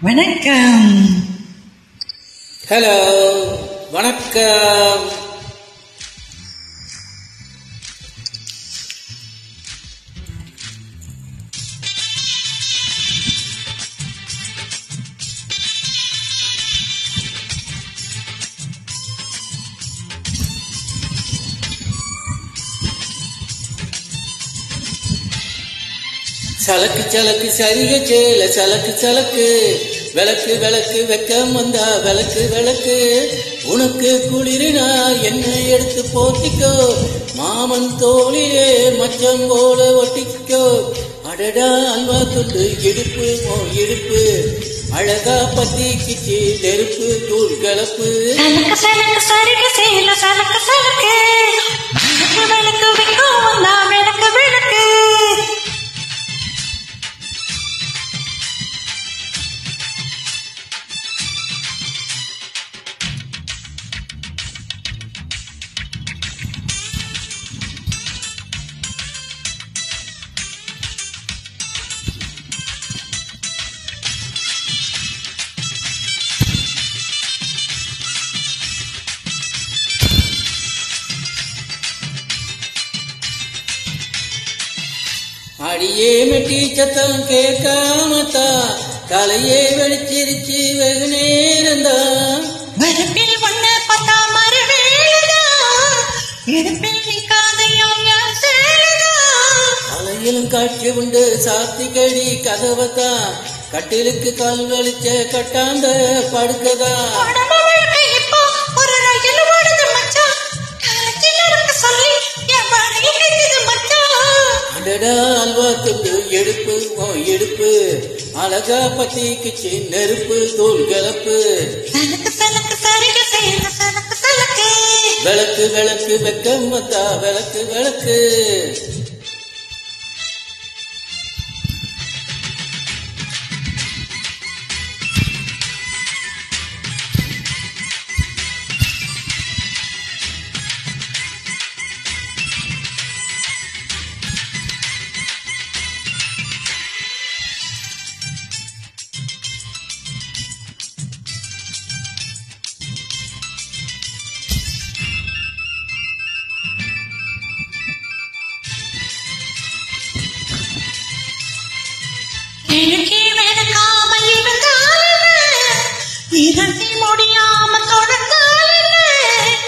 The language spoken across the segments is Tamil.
வணக்கம். ஹலோ, வணக்கம். சலக்கு சலக்கு சரிய சேல சலக்கு சலக்கு விளக்கு விளக்கு வெக்கம் வந்தா விளக்கு விளக்கு உனக்கு குளிரினா என்ன எடுத்து போத்திக்கோ மாமன் தோளிலே மச்சம் போல ஒட்டிக்கோ அடடா அல்வா துண்டு இடுப்பு ஓ இடுப்பு அழகா பத்தி கிச்சி நெருப்பு தூள் கலப்பு சலக்கு சேல சலக்கு சலக்கு விளக்கு வெக்கம் வந்தா விளக்கு விளக்கு அடியே மெட்டி சத்தம் கேட்காமத்தா தலையே வெளிச்சிருச்சு வெகு நேரந்தா மரப்பில் ஒன்ன பார்த்தா மரவேலா எடுப்பில் நிக்காதையா அலையிலும் காட்சி உண்டு சாத்தி கடி கதவத்தா கட்டிலுக்கு கால் வலிச்ச கட்டாந்த படுக்கதா அல்வா துண்டு எடுப்பு ஓ எடுப்பு அழகா பத்தி கிச்சி நெருப்பு தூள் கலப்பு விளக்கு விளக்கு வெக்கம் வந்தா விளக்கு விளக்கு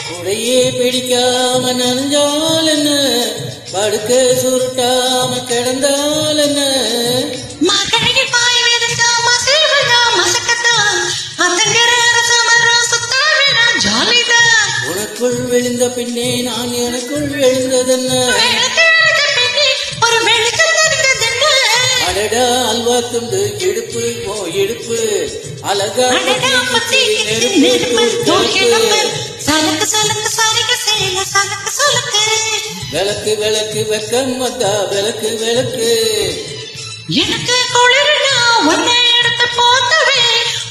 குடையே பிடிக்காம நனைஞ்சால் என்ன படுக்க சுருட்டாம கிடந்தால் என்ன உனக்குள் விழுந்த பின்னே நான் எனக்குள் விழுந்ததென்ன அடடா அல்வா துண்டு எடுப்பு ஓ எடுப்பு அழகா விளக்கு விளக்கு வெக்கம் வந்தா விளக்கு விளக்கு எனக்கு குளிர்னா உன்னை எடுத்து போத்தவே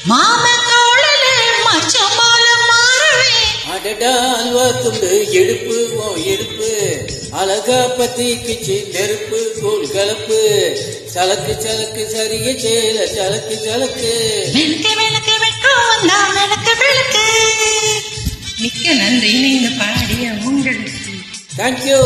மாம தோழலே மச்சமால மாறவே அடடா அல்வா துண்டு எடுப்பு ஓ எடுப்பு அழகா பத்தி கிச்சி நெருப்பு தூள் கலப்பு சலக்கு சலக்கு சரிய சேல சலக்கு சலக்கு விளக்கு விளக்கு வெக்கம் வந்தா விளக்கு விளக்கு. மிக்க நன்றி இந்த பாடிய உங்களுக்கு. தேங்க்யூ.